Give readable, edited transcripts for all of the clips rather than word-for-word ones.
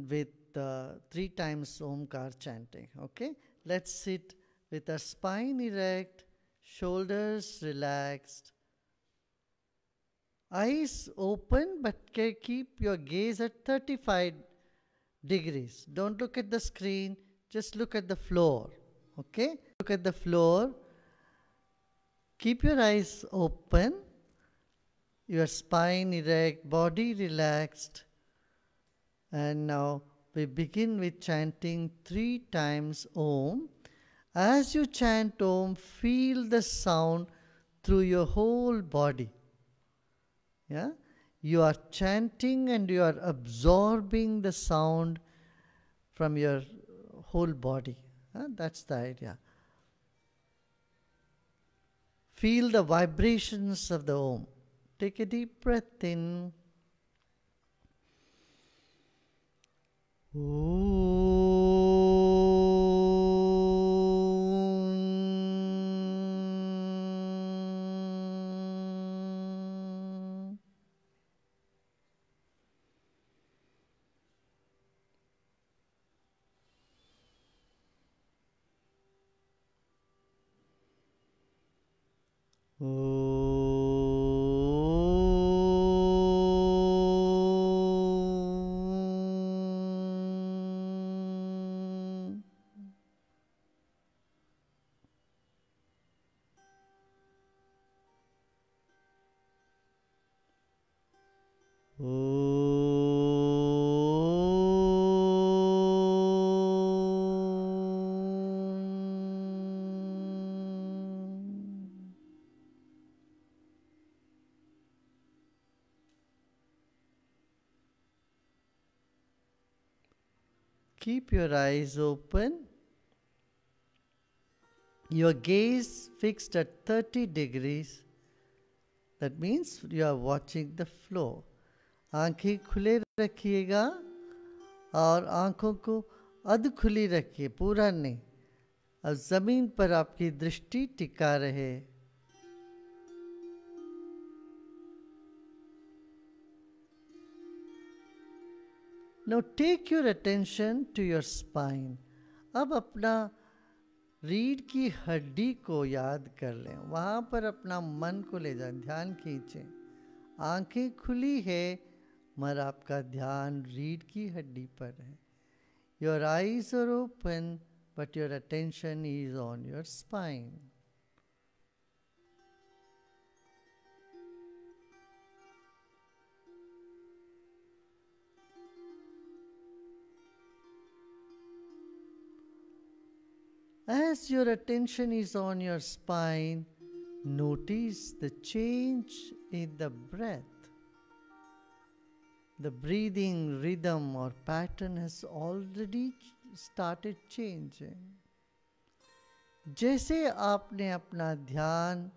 with 3 times Omkar chanting. Okay, let's sit with our spine erect, shoulders relaxed, eyes open, but keep your gaze at 35 degrees. Don't look at the screen, just look at the floor. Okay, look at the floor. Keep your eyes open, your spine erect, body relaxed. And now we begin with chanting 3 times Om. As you chant Om, feel the sound through your whole body. Yeah? You are chanting and you are absorbing the sound from your whole body. That's the idea. Feel the vibrations of the Om. Take a deep breath in. Keep your eyes open. Your gaze fixed at 30 degrees. That means you are watching the flow. आंखें खुले रखिएगा और आंखों को अध खुली रखिए, पूरा नहीं. अब जमीन पर आपकी दृष्टि टिका रहे. Now take your attention to your spine. अब अपना रीढ़ की हड्डी को याद कर लें. वहाँ पर अपना मन को ले जाएं, ध्यान खींचें. आंखें खुली है मगर आपका ध्यान रीढ़ की हड्डी पर है. Your eyes are open but your attention is on your spine. As your attention is on your spine, notice the change in the breath. The breathing rhythm or pattern has already started changing. जैसे आपने अपना ध्यान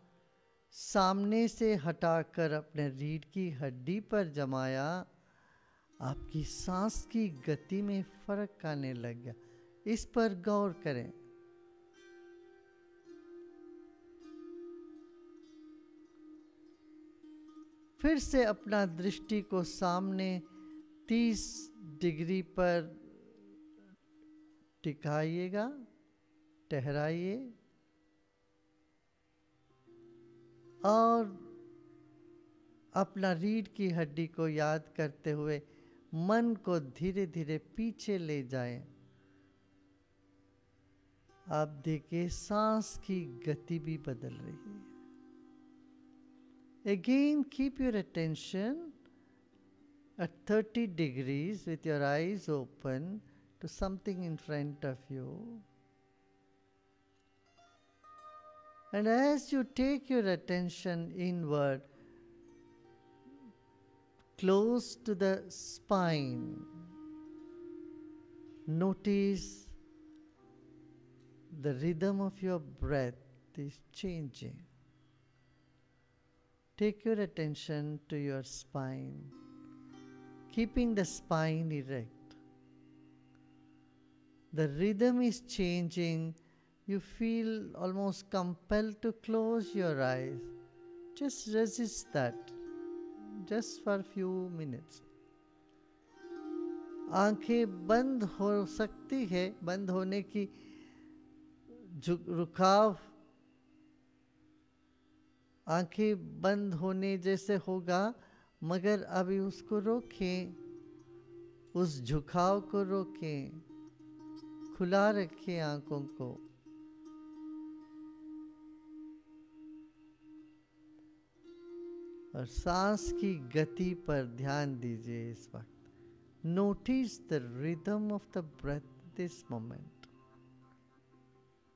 सामने से हटाकर अपने रीढ़ की हड्डी पर जमाया, आपकी सांस की गति में फर्क आने लग गया. इस पर गौर करें. फिर से अपना दृष्टि को सामने 30 डिग्री पर टिकाइएगा, ठहराइए और अपना रीढ़ की हड्डी को याद करते हुए मन को धीरे धीरे पीछे ले जाएं. आप देखिए सांस की गति भी बदल रही है. Again, keep your attention at 30 degrees with your eyes open to something in front of you. And as you take your attention inward, close to the spine, notice the rhythm of your breath is changing. Take your attention to your spine, keeping the spine erect. The rhythm is changing. You feel almost compelled to close your eyes. Just resist that, just for a few minutes. आंखें बंद हो सकती है, बंद होने की रुकाव आंखें बंद होने जैसे होगा, मगर अभी उसको रोकें, उस झुकाव को रोकें, खुला रखें आंखों को। और सांस की गति पर ध्यान दीजिए इस वक्त। Notice the rhythm of the breath this moment.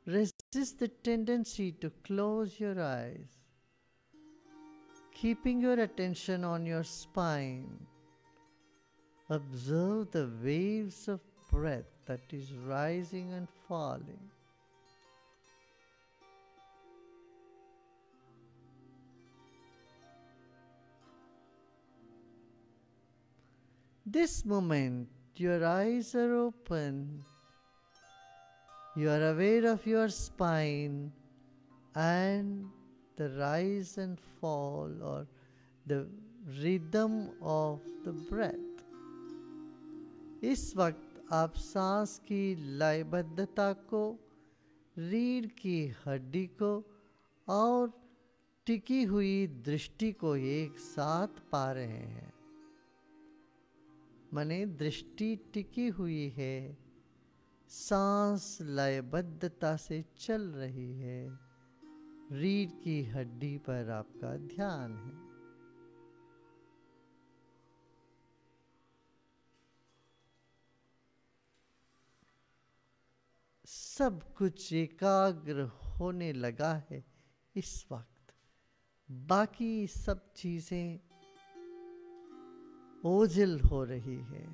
Resist the tendency to close your eyes, keeping your attention on your spine. Observe the waves of breath that is rising and falling. This moment, your eyes are open. You are aware of your spine and the rise and fall or the rhythm of the breath. इस वक्त आप सांस की लयबद्धता को, रीढ़ की हड्डी को और टिकी हुई दृष्टि को एक साथ पा रहे हैं। माने दृष्टि टिकी हुई है, सांस लयबद्धता से चल रही है, रीढ़ की हड्डी पर आपका ध्यान है। सब कुछ एकाग्र होने लगा है इस वक्त। बाकी सब चीजें ओझल हो रही है।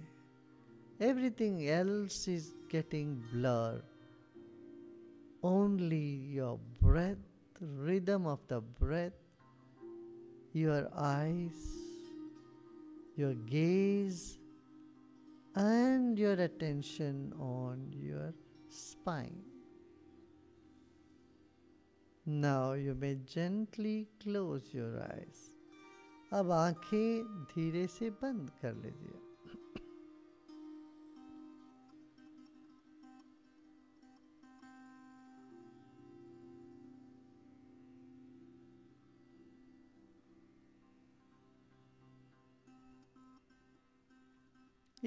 Everything else is getting blurred. Only your breath, rhythm of the breath, your eyes, your gaze, and your attention on your spine. Now you may gently close your eyes. अब आंखें धीरे से बंद कर लीजिए।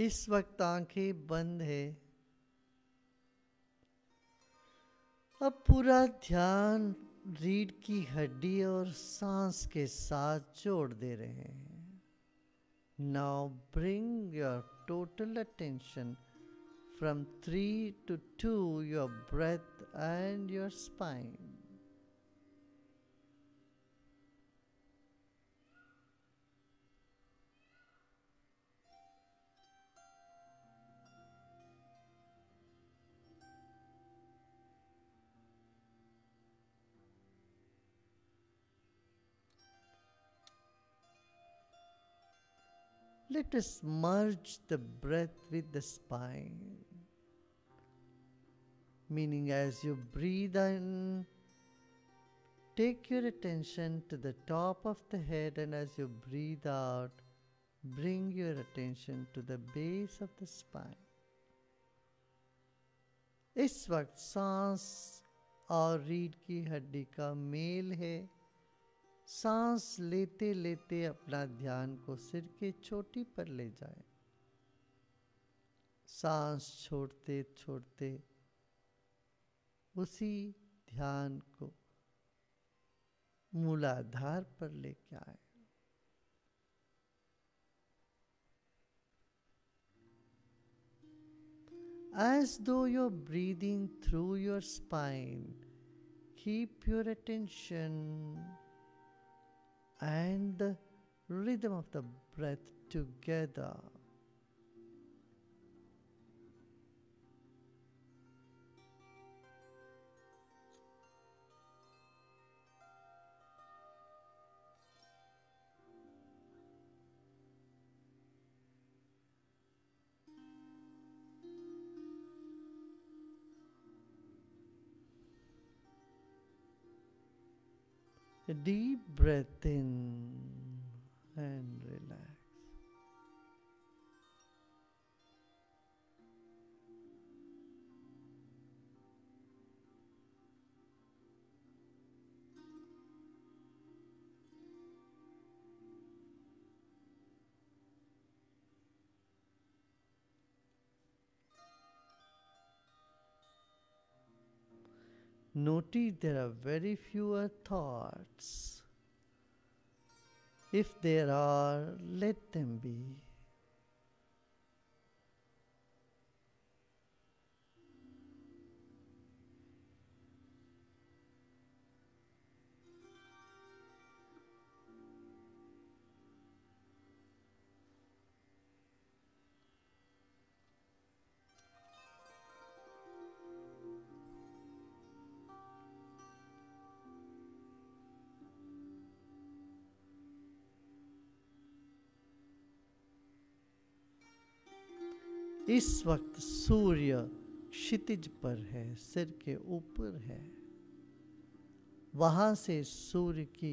इस वक्त आंखें बंद है। अब पूरा ध्यान रीढ़ की हड्डी और सांस के साथ जोड़ दे रहे हैं। Now bring your total attention from 3 to 2, your breath and your spine. Let us merge the breath with the spine. Meaning, as you breathe in, take your attention to the top of the head, and as you breathe out, bring your attention to the base of the spine. इस वक्त सांस और रीढ़ की हड्डी का mail है। सांस लेते लेते अपना ध्यान को सिर के चोटी पर ले जाएं। सांस छोड़ते छोड़ते उसी ध्यान को मूलाधार पर लेके आए। As though you're breathing through your spine, keep your attention and the rhythm of the breath together. A deep breath in and relax. Notice there are very fewer thoughts. If there are, let them be. इस वक्त सूर्य क्षितिज पर है, सिर के ऊपर है। वहां से सूर्य की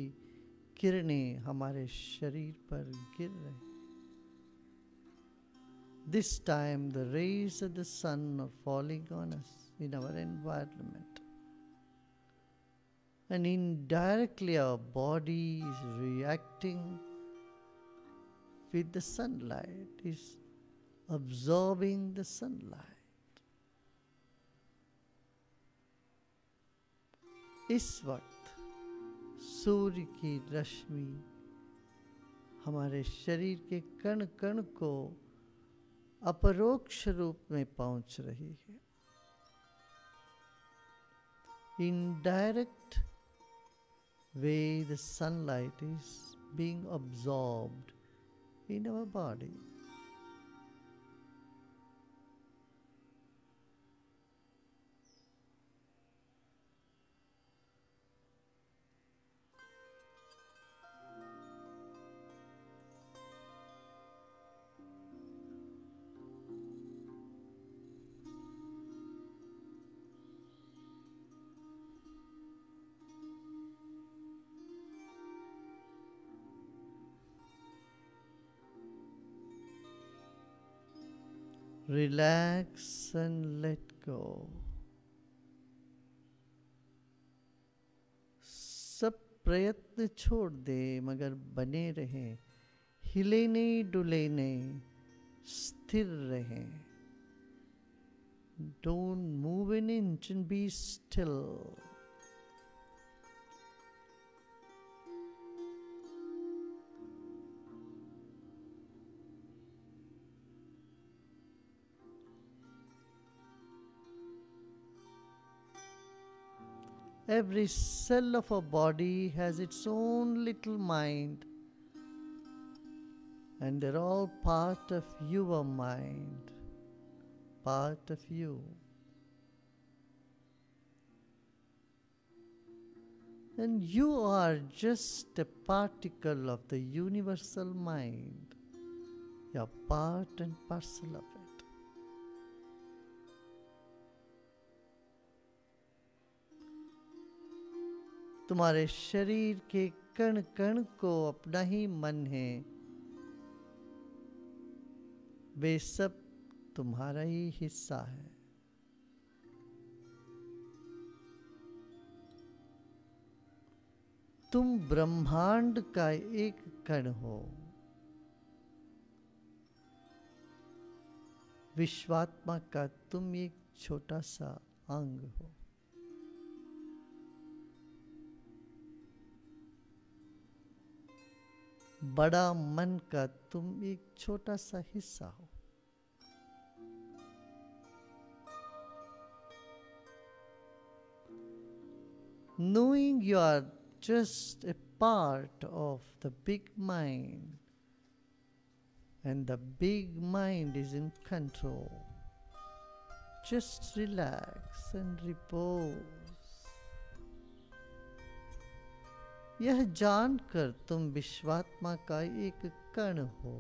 किरणें हमारे शरीर पर गिर रही। This time the rays of the sun are falling on us in our environment. And indirectly our body is reacting with the sunlight, is absorbing the sunlight. इस वक्त सूर्य की रश्मि हमारे शरीर के कण कण को अपरोक्ष रूप में पहुंच रही है। Indirect way the sunlight is being absorbed in our body. Relax and let go. सब प्रयत्न छोड़ दे, मगर बने रहें, हिले नहीं डुले नहीं, स्थिर रहें. Don't move an inch and be still. Every cell of our body has its own little mind, and they're all part of your mind, part of you. And you are just a particle of the universal mind. You're part and parcel of it. तुम्हारे शरीर के कण कण को अपना ही मन है, वे सब तुम्हारा ही हिस्सा है. तुम ब्रह्मांड का एक कण हो. विश्वात्मा का तुम एक छोटा सा अंग हो. बड़ा मन का तुम एक छोटा सा हिस्सा हो. Knowing you are just a part of the big mind, and the big mind is in control, just relax and repose. यह जानकर तुम विश्वात्मा का एक कण हो,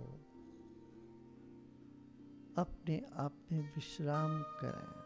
अपने आप में विश्राम करें.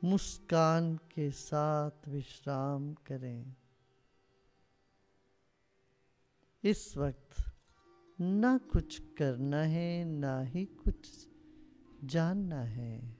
मुस्कान के साथ विश्राम करें। इस वक्त ना कुछ करना है, ना ही कुछ जानना है।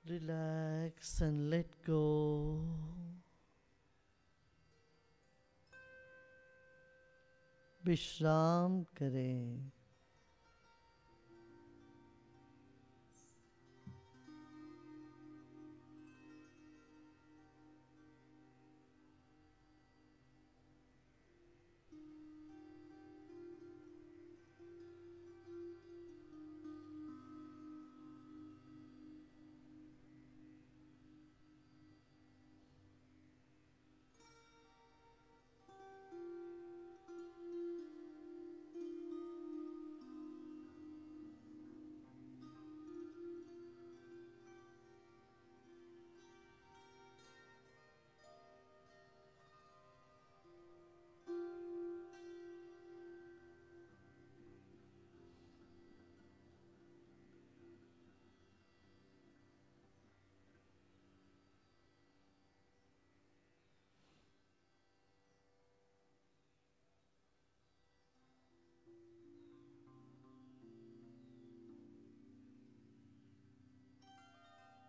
Relax and let go. विश्राम करें।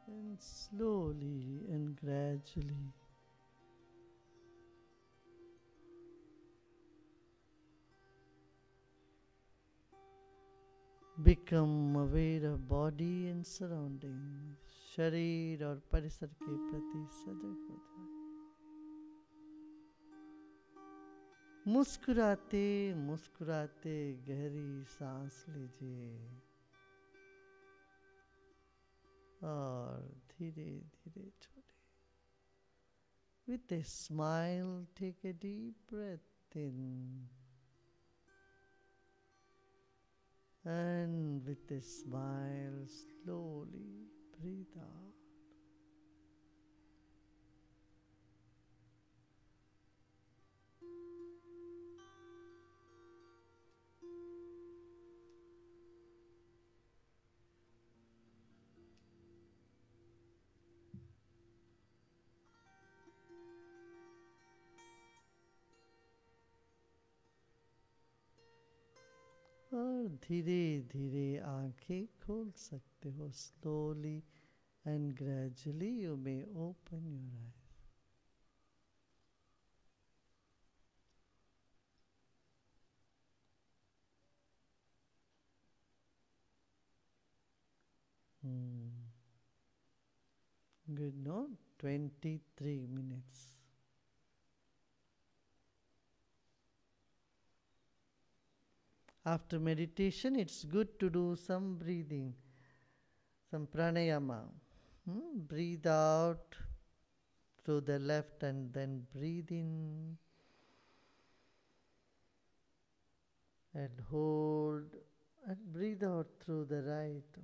And slowly and gradually become aware of body and surroundings. शरीर और परिसर के प्रति सजग हो जाए। मुस्कुराते मुस्कुराते गहरी सांस लीजिए और धीरे धीरे छोड़े। With a smile, take a deep breath in. And with a smile, slowly breathe out. और धीरे धीरे आंखें खोल सकते हो। Slowly and gradually you may open your eyes. Good, no? 23 minutes. After meditation, it's good to do some breathing, some pranayama. Breathe out through the left and then breathe in and hold and breathe out through the right.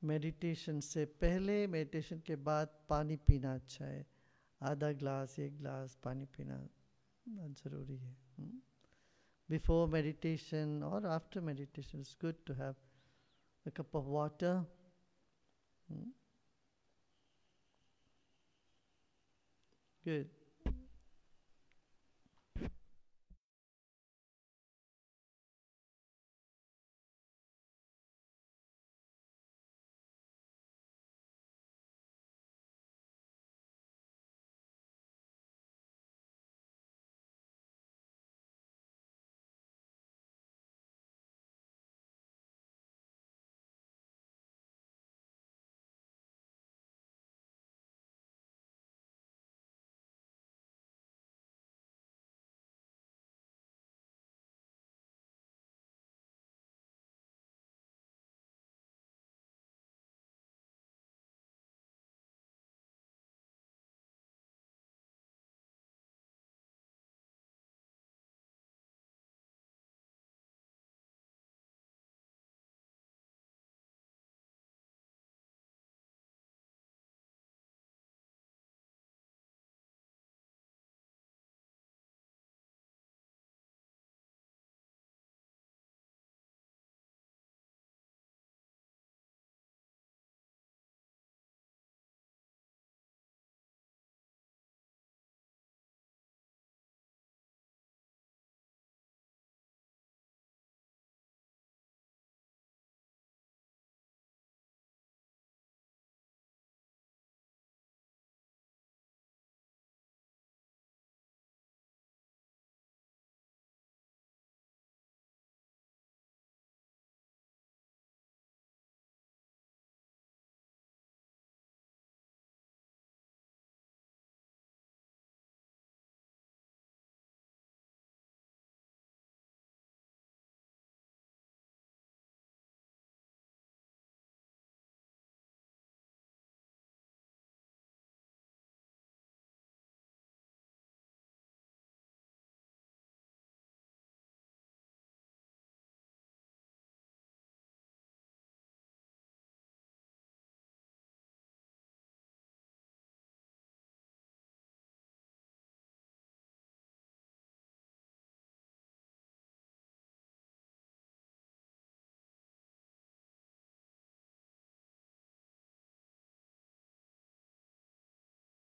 Meditation से पहले, meditation के बाद पानी पीना अच्छा है। आधा glass, 1 glass पानी पीना ज़रूरी है। Before meditation or after meditation, it's good to have a cup of water. Good.